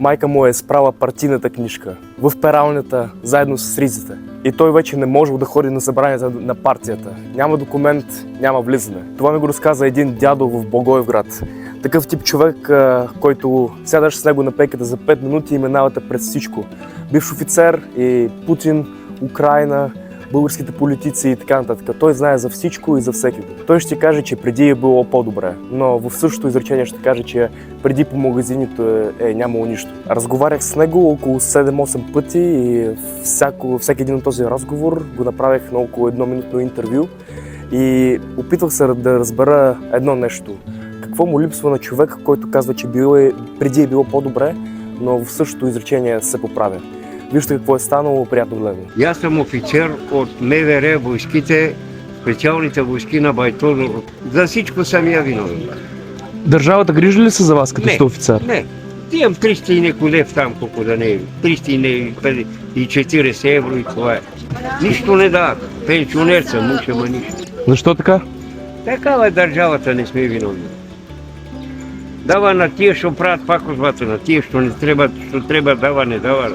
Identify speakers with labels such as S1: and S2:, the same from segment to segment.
S1: Майка му е справила партийната книжка в пералнята заедно с ризите. И той вече не можел да ходи на събранията на партията. Няма документ, няма влизане. Това ми го разказа един дядо в Благоевград. Такъв тип човек, който сядаш с него на пейката за 5 минути и минавате през всичко. Бивш офицер и Путин, Украйна, българските политици и така нататък. Той знае за всичко и за всеки. Той ще каже, че преди е било по-добре, но в същото изречение ще каже, че преди по магазините е нямало нищо. Разговарях с него около 7-8 пъти и всеки един от този разговор го направих на около 1-минутно интервю и опитвах се да разбера едно нещо. Какво му липсва на човек, който казва, че преди е било по-добре, но в същото изречение се поправя. Вижте какво е станало, приятно гледане.
S2: Аз съм офицер от МВР, войските, специалните войски на Байтон. За всичко съм я виновен.
S1: Държавата грижи ли се за вас, като сте офицер?
S2: Не. Имам 300 и неко лев там, колко да не е. 340 евро и това е. Нищо не дават. Пенсионер съм, муж, ама нищо.
S1: Защо така?
S2: Такава е държавата, не сме виновни. Дава на тия, що правят пакозвата, на тия, що не трябва, що трябва дава, не дава.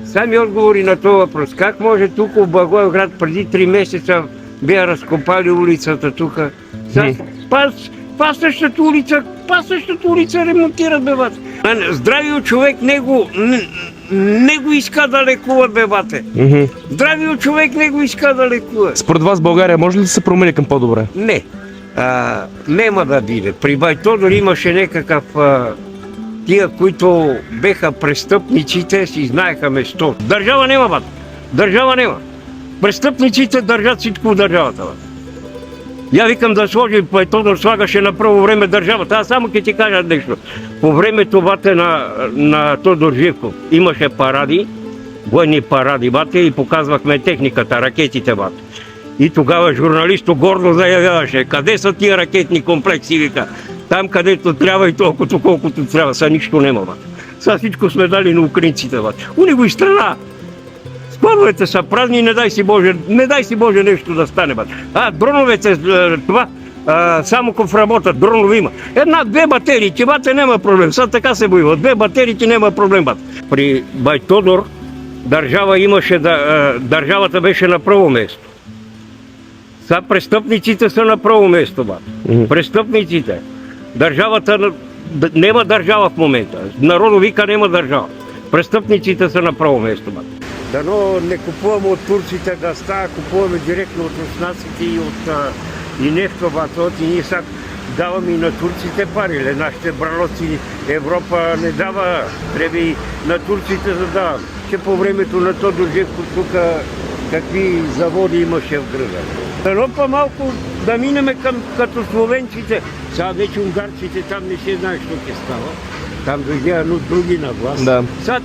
S2: Сами отговори на този въпрос. Как може тук в Благоевград преди 3 месеца бяха разкопали улицата тук? Пасащата улица ремонтират бебата. Здравият човек не го иска да лекува бебате. Здравият човек не го иска да лекува.
S1: Според вас България може ли да се промени към по-добре?
S2: Не. Нема да биде. При Байтодор имаше някакъв... Тия, които беха престъпниците, си знаеха место. Държава нема, бат. Държава нема. Престъпниците държат всичко в държавата, бат. Я викам да сложи, Байтодор слагаше на първо време държавата. Аз само ке ти кажа нещо. По времето, бате, на Тодор Живков имаше паради, военни паради, бате, и показвахме техниката, ракетите, бате. И тогава журналисто гордо заявяваше, къде са тия ракетни комплекси, вика. Там, където трябва и толкова, колкото трябва. Са нищо нема, бат. Са всичко сме дали на украинците, бат. У него и страна. Складовете са празни, не дай си Боже нещо да стане, бат. Дроновете, това, Самоков работят, дронови има. Две батерии, че бате няма проблем. Са така се боива. 2 батерии, няма проблем, бат. При Байтодор държавата беше на първо место. Са престъпниците са на първо место, бат. Престъпниците. Държавата, нема държава в момента. Народо вика, нема държава. Престъпниците са на първо место, бат. Дано не купуваме от турците газта, купуваме директно от руснаците и нефто, бат. И ние сега даваме и на турците пари. Нашите бралоци Европа не дава, трябва и на турците задаваме. Че по времето на Тодор Живков тук какви заводи имаше в града. Дано по-малко да минеме като словенците. Сега вече унгарците там не се знае, що ще става. Там дойде други на власт. Да. Сега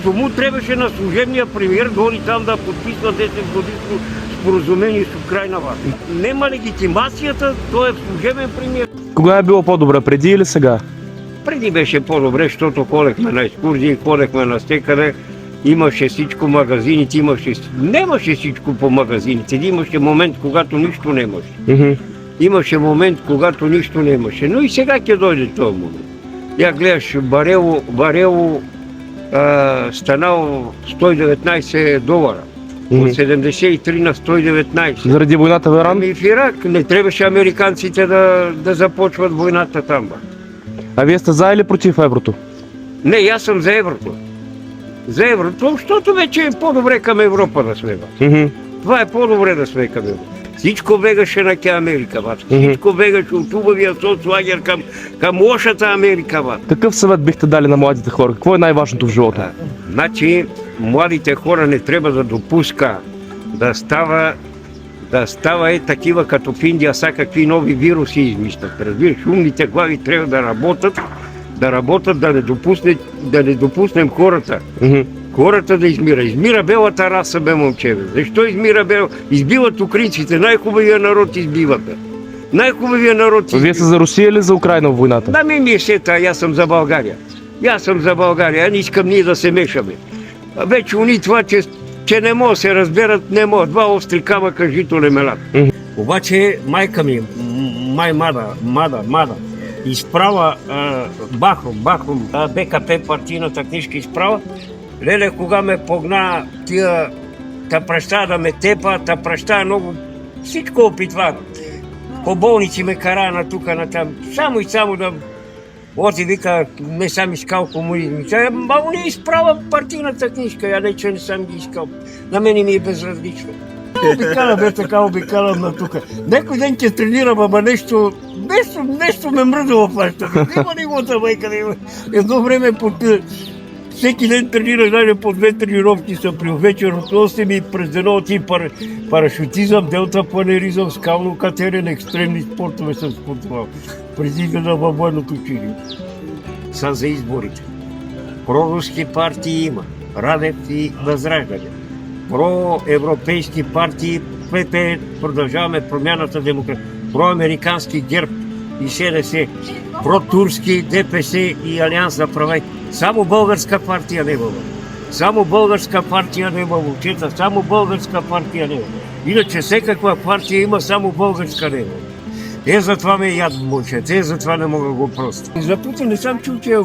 S2: тому трябваше на служебния премиер да ходи там да подписва 10 годишно споразумение с Украйна. Нема легитимацията, той е служебен премиер. Кога
S1: е било по-добре, преди или сега?
S2: Преди беше по-добре, защото ходехме на екскурзии, ходехме на стекане. Имаше всичко магазините, нямаше всичко по магазините. Имаше момент, когато нищо нямаше. Имаше момент, когато нищо нямаше. Но и сега ще дойде този момент. Я гледаш, барело станал $119. От 73 на 119.
S1: Заради войната в Иран?
S2: В Ирак. Не трябваше американците да започват войната там.
S1: А вие сте за или против еврото?
S2: Не, аз съм за еврото. За еврото, защото вече е по-добре към Европа да сме. Това е по-добре да сме към Европа. Всичко бегаше на Америка, бат. Всичко бегаше от хубавия соцлагер към лошата Америка, бат.
S1: Какъв съвет бихте дали на младите хора? Какво е най-важното в живота?
S2: Значи, младите хора не трябва да допуска да става такива като в Индия, са какви нови вируси измислят. Разбираш, умните глави трябва да работят, да не допуснем хората. Хората да измира. Измира белата раса, бе, момче. Защо измира бел? Избиват украинците. Най-хубавия народ избиват. Най-хубавия народ избиват.
S1: Вие сте за Русия или за Украйна в войната?
S2: Да ми е сета, аз съм за България. Не искам ние да се мешаме. Вече уни това, че не могат да се разберат, не могат. 2 остри камъка жито не мелят. Обаче майка ми, мада, изправа Бахом, БКП партийната книжка изправа. Леле, кога ме погна тия, та праща да ме тепа, та праща много, всичко опитва. По болници ме кара на тука, на там. Само и само да оти вика, не съм искал комунизм. Ма не изправа партийната книжка, я не, че не съм ги искал. На мене ми е безразлично. Обикаля бе така, обикалям на тука. Некой ден те тренирам, ама нещо ме мръда в плащата. Нема нимота, майка, нема. Едно време всеки ден тренирах, даже по 2 тренировки са при вечер от 8 и през едно ти парашутизъм, делтапланеризъм, скално катерене, екстремни спортове съм спортувал. Преди да във военното училище. Са за изборите. Проруски партии има. Радев и Възраждане. Проевропейски партии, ПП, продължаваме промяната демокрация. Проамерикански ГЕРБ и СДС. Протурски ДПС и Алианс за права. Само българска партия не има. Само българска партия не има, момчета. Само българска партия не има. Иначе всекаква партия има, само българска не има. Затова ме яд, момчета. Затова не мога го просто. За тук не съм чул, че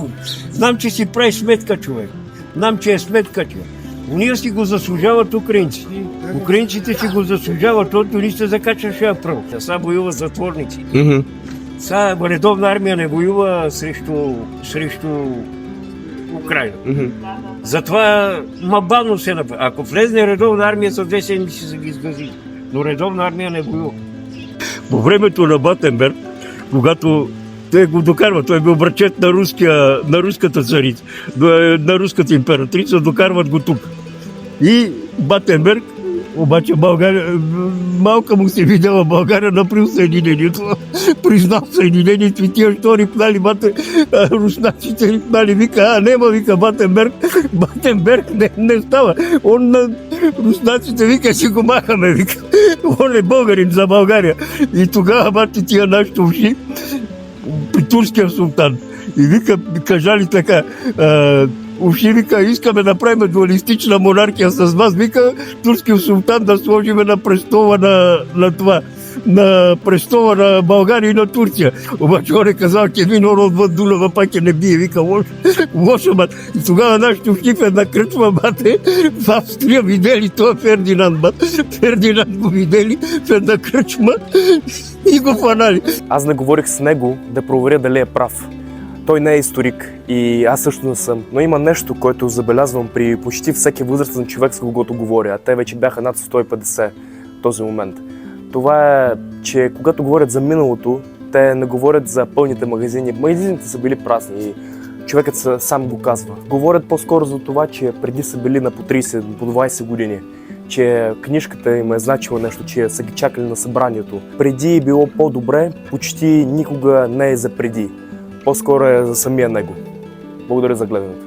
S2: знам, че си прави сметка, човек. Знам, че е сметка, човек. Уния си го заслужават украинците. Украинците си го заслужават, защото ни се закачаше апръл. Сега воюват затворници. Сега редовна армия не воюва срещу Украина. Затова бавно се направи. Ако влезне редовна армия, за 2 седмици се ги изгази. Но редовна армия не воюва. По времето на Батенберг, когато той го докарва, той бил брачет на руската царица, на руската императрица, докарват го тук. И Батенберг, обаче България, малка му се видела България направил съединението, признал съединението и тия штори пнали руснаците рипнали, вика, нема, вика Батенберг не става. Он на руснаците вика, си го махаме, вика, он е българин за България. И тогава бати тия нашите уши при турския султан. И вика, кажали така, уши, вика, искаме да правим дуалистична монархия с вас, вика, турския султан да сложиме на престола на престола на България и на Турция. Обаче он е казал, че ви народ въд Дунава пак не бие, вика, лошо, бат. И тогава нашите уши в една кръчма, бате, в Австрия видели това Фердинанд, бат. Фердинанд го видели в една кръчма и го фанали.
S1: Аз не говорих с него да проверя дали е прав. Той не е историк и аз също не съм, но има нещо, което забелязвам при почти всеки възрастен човек, с когото говоря, а те вече бяха над 150 в този момент. Това е, че когато говорят за миналото, те не говорят за пълните магазини. Магазините са били празни и човекът сам го казва. Говорят по-скоро за това, че преди са били на по 30, по 20 години, че книжката им е значила нещо, че са ги чакали на събранието. Преди е било по-добре, почти никога не е за преди. По-скоро е за самия него. Благодаря за гледането.